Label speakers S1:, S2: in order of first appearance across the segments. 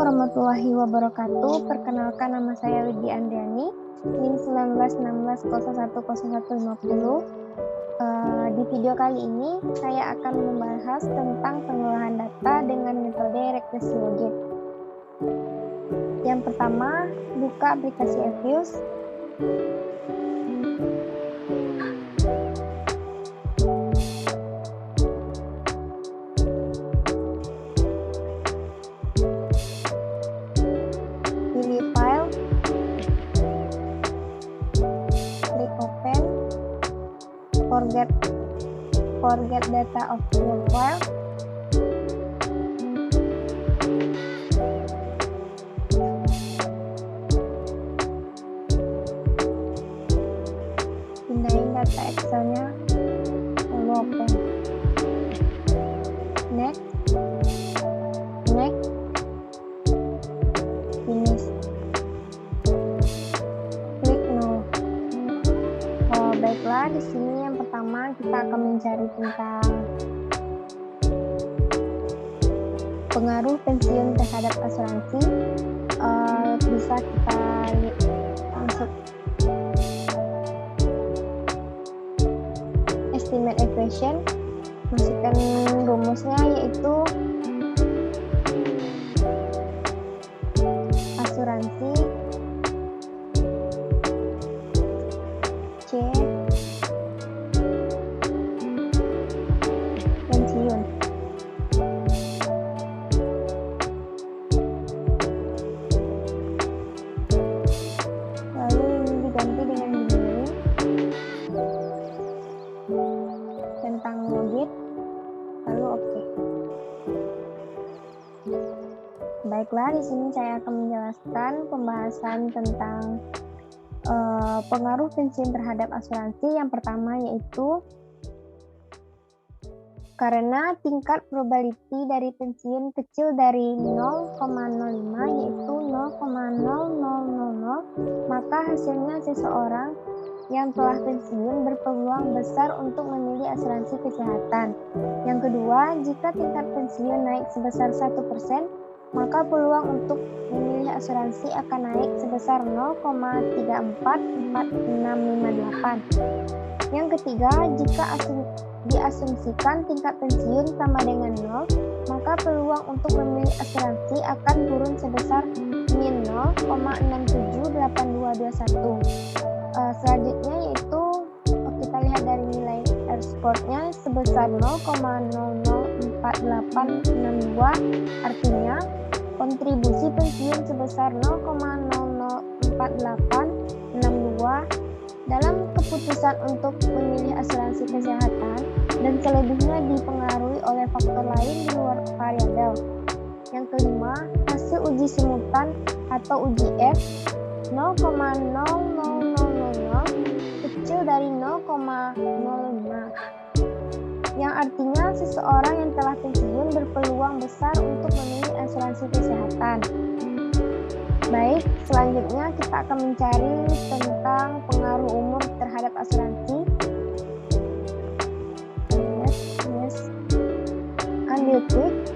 S1: warahmatullahi wabarakatuh. Perkenalkan, nama saya Widya Andriani, NIM 1916010150. Di video kali ini saya akan membahas tentang pengolahan data dengan metode regresi logit. Yang pertama, buka aplikasi Eviews. Pilih file, klik open, forget data of your file. Pindahin data Excelnya, lalu open. Next, finish. Klik no. Baiklah, di sini yang pertama kita akan mencari tentang pengaruh pensiun terhadap asuransi. Bisa kita langsung estimate equation, masukkan rumusnya yaitu asuransi C pensiun. Lalu ini diganti dengan binary tentang logit, lalu oke. Baiklah, di sini saya akan menjelaskan pembahasan tentang pengaruh pensiun terhadap asuransi. Yang pertama yaitu karena tingkat probability dari pensiun kecil dari 0,05 yaitu 0,0000, maka hasilnya seseorang yang telah pensiun berpeluang besar untuk memilih asuransi kesehatan. Yang kedua, jika tingkat pensiun naik sebesar 1%, maka peluang untuk memilih asuransi akan naik sebesar 0,344658. Yang ketiga, jika diasumsikan tingkat pensiun sama dengan 0, maka peluang untuk memilih asuransi akan turun sebesar min 0,678221. Selanjutnya yaitu kita lihat dari nilai R-score-nya sebesar 0,004862, artinya kontribusi pensiun sebesar 0,004862 dalam keputusan untuk memilih asuransi kesehatan, dan selebihnya dipengaruhi oleh faktor lain di luar variabel. Yang kelima, hasil uji simultan atau uji F 0,0000 kecil dari 0,05, yang artinya seseorang yang telah pensiun berpeluang besar untuk memilih asuransi kesehatan. Baik, selanjutnya kita akan mencari tentang pengaruh umur terhadap asuransi. Ambil quick,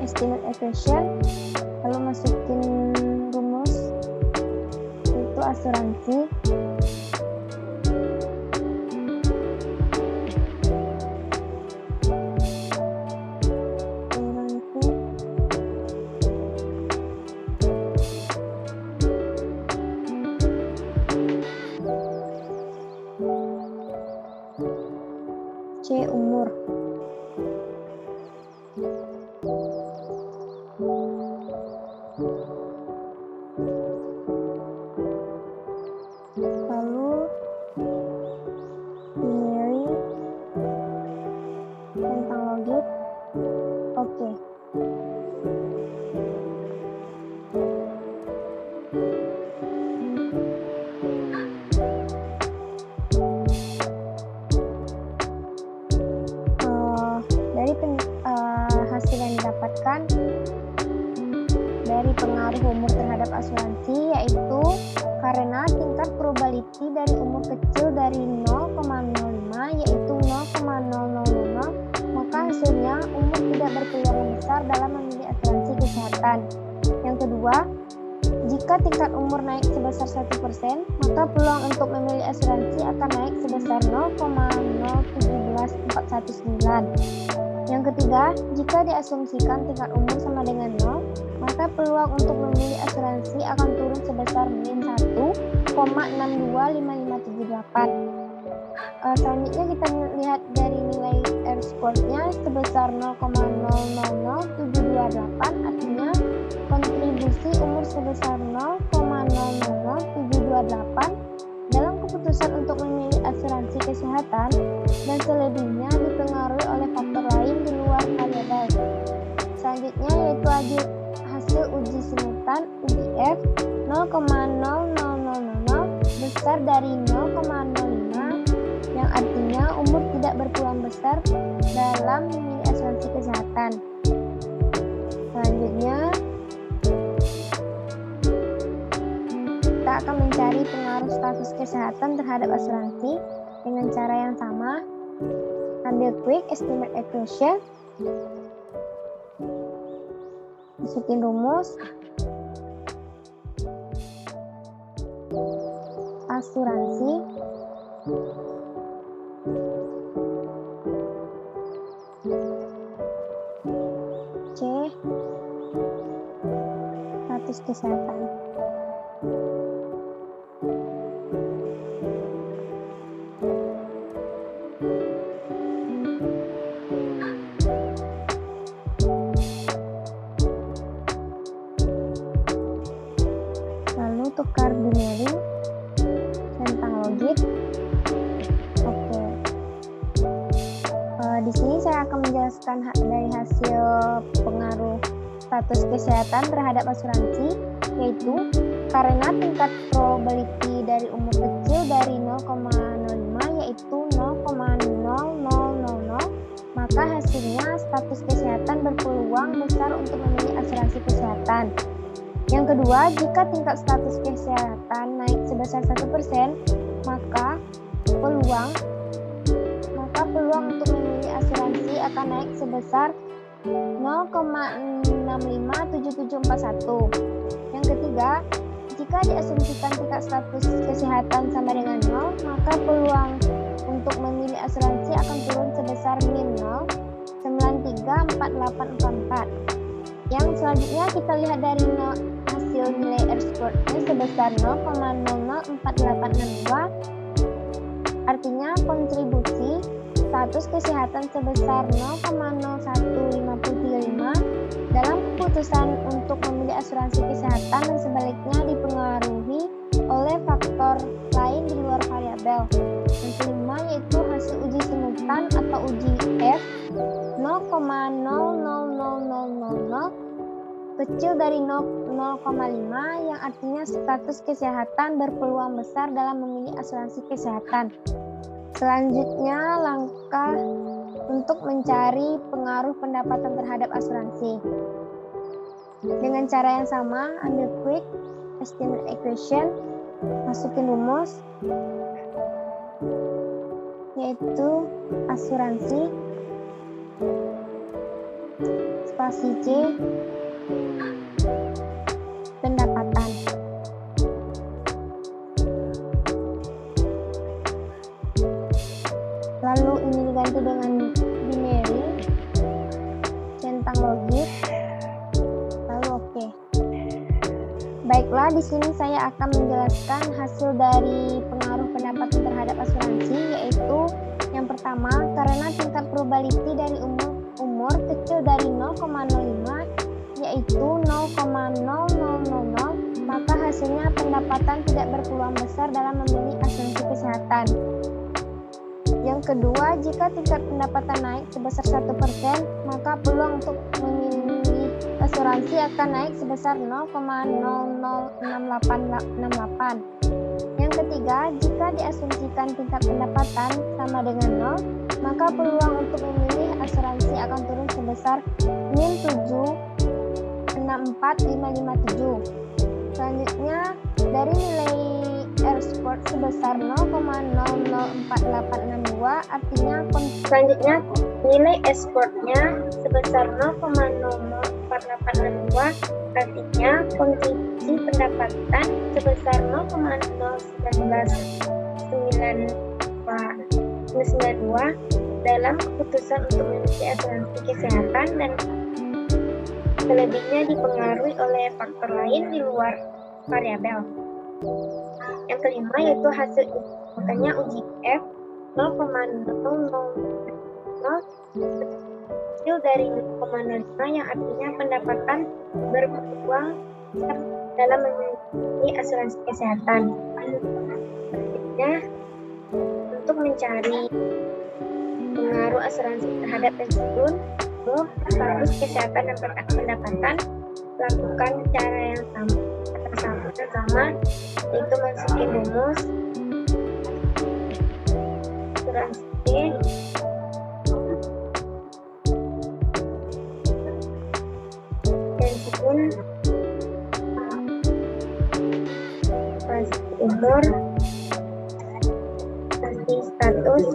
S1: estimate equation, lalu masukin rumus itu asuransi. C umur. Lalu binary tentang logit. Oke. Hasil yang didapatkan dari pengaruh umur terhadap asuransi yaitu karena tingkat probability dari umur kecil dari 0,05 yaitu 0,005, maka hasilnya umur tidak berpeluang besar dalam memilih asuransi kesehatan. Yang kedua, jika tingkat umur naik sebesar 1%, maka peluang untuk memilih asuransi akan naik sebesar 0,0174119. Yang ketiga, jika diasumsikan tingkat umur sama dengan 0, maka peluang untuk memilih asuransi akan turun sebesar min 1,625578. Selanjutnya kita lihat dari nilai R-score-nya sebesar 0,000728, artinya kontribusi umur sebesar 0,00728 dalam keputusan untuk memilih asuransi kesehatan dan selebihnya dipengaruhi oleh faktor lain di luar variabel. Selanjutnya yaitu hasil uji simultan UGF 0,00000 besar dari 0,05 yang artinya umur tidak berpeluang besar dalam memilih asuransi kesehatan. Selanjutnya kita akan mencari pengaruh status kesehatan terhadap asuransi dengan cara yang sama. Ambil quick estimate equation, masukin rumus, asuransi C status kesehatan. Lalu tukar binary, centang logit. Oke. Di sini saya akan menjelaskan dari hasil pengaruh status kesehatan terhadap asuransi, yaitu karena tingkat probability dari umur kecil dari 0,05 yaitu 0,0000, maka hasilnya status kesehatan berpeluang besar untuk memilih asuransi kesehatan. Yang kedua, jika tingkat status kesehatan naik sebesar 1%, maka peluang untuk memilih asuransi akan naik sebesar 0,657741. Yang ketiga, jika diasumsikan tingkat status kesehatan sama dengan 0, maka peluang untuk memilih asuransi akan turun sebesar min 0,934844. Yang selanjutnya kita lihat dari hasil nilai R-score-nya sebesar 0,004862, artinya kontribusi status kesehatan sebesar 0,01535 dalam keputusan untuk memilih asuransi kesehatan dan sebaliknya dipengaruhi oleh faktor lain di luar variabel. Yang kelima yaitu hasil uji simultan atau uji F 0,00000 kecil dari 0,5 yang artinya status kesehatan berpeluang besar dalam memilih asuransi kesehatan. Selanjutnya langkah untuk mencari pengaruh pendapatan terhadap asuransi. Dengan cara yang sama, ambil quick estimate equation, masukin rumus, yaitu asuransi spasi C pendapatan. Lalu ini diganti dengan binary, centang logit, lalu oke. Baiklah, di sini saya akan menjelaskan hasil dari pengaruh pendapatan terhadap asuransi, yaitu yang pertama, karena tingkat probability dari umur kecil dari 0,05 yaitu 0,0000, maka hasilnya pendapatan tidak berpeluang besar dalam memilih asuransi kesehatan. Yang kedua, jika tingkat pendapatan naik sebesar 1%, maka peluang untuk memilih asuransi akan naik sebesar 0,006868. Yang ketiga, jika diasumsikan tingkat pendapatan sama dengan 0, maka peluang untuk memilih asuransi akan turun sebesar min 7,64557. Selanjutnya, dari nilai Airsport sebesar 0,004862, artinya
S2: selanjutnya nilai ekspornya sebesar 0,004862, artinya kontribusi pendapatan sebesar 0,01992 dalam keputusan untuk memiliki asuransi kesehatan, dan selebihnya dipengaruhi oleh faktor lain di luar variabel. Yang kelima yaitu hasil makanya uji F 0,000 kecil dari 0,05, yang artinya pendapatan berpeluang dalam memiliki asuransi kesehatan. Selanjutnya, untuk mencari pengaruh asuransi terhadap pensiun, status kesehatan dan pendapatan, lakukan cara yang sama, yaitu masukin rumus asuransi pensiun, pasti umur, pasti status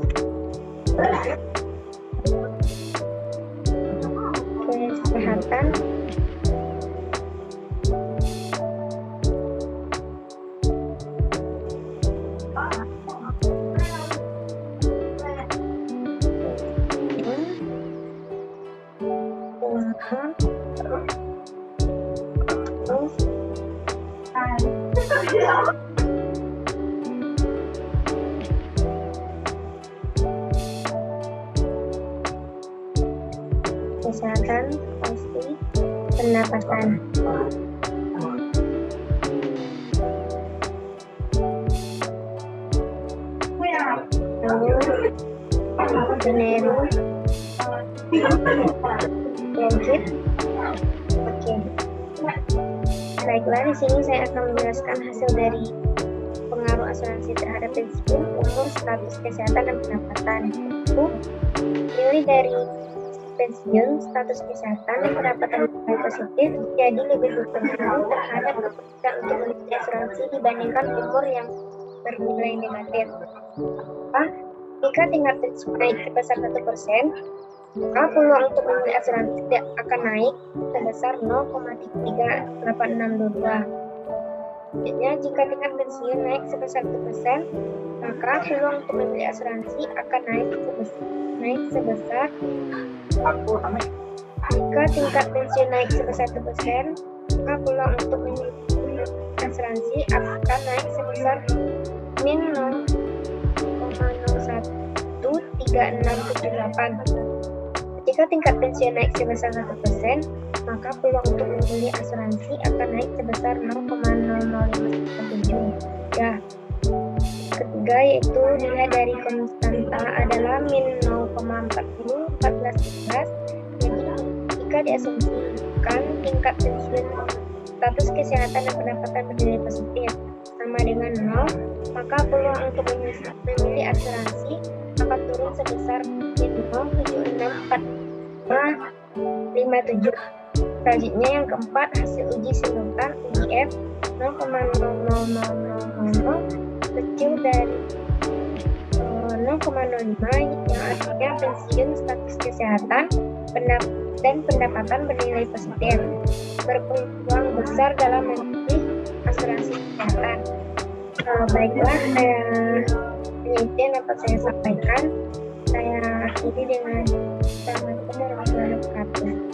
S2: kesehatan, kesehatan, pasti pendapatan. Lalu Janeiro lanjut. Oke. Baiklah, di sini saya akan menjelaskan hasil dari pengaruh asuransi terhadap pensiun, umur, status kesehatan, dan pendapatan. Itu nilai dari pensiun, status kesehatan, dan pendapatan positif jadi lebih berpengaruh terhadap keputusan untuk memiliki asuransi dibandingkan umur yang bernilai negatif. Jika tingkat pensiun naik sebesar 1%, maka peluang untuk memilih asuransi akan naik sebesar 0,3862. Selanjutnya, jika tingkat pensiun naik sebesar 1%, maka peluang untuk memilih asuransi akan naik sebesar jika tingkat pensiun naik sebesar 1%, maka peluang untuk memilih asuransi akan naik sebesar min 0,013678. Jika tingkat pensiun naik sebesar 1%, maka peluang untuk memilih asuransi akan naik sebesar 0,00517. Ya. Ketiga yaitu nilai dari konstanta adalah min 0,401411. Jadi jika diasumsikan tingkat pensiun, status kesehatan, dan pendapatan bernilai positif sama dengan 0, maka peluang untuk memilih asuransi akan turun sebesar min 0,764557. Selanjutnya yang keempat, hasil uji simultan uji F 0,00000 kecil dari 0,05, yang artinya pensiun, status kesehatan, dan pendapatan bernilai positif, berpeluang besar dalam memilih asuransi kesehatan. Baiklah, itu yang dapat saya sampaikan. Saya akhiri dengan assalamualaikum warahmatullahi wabarakatuh.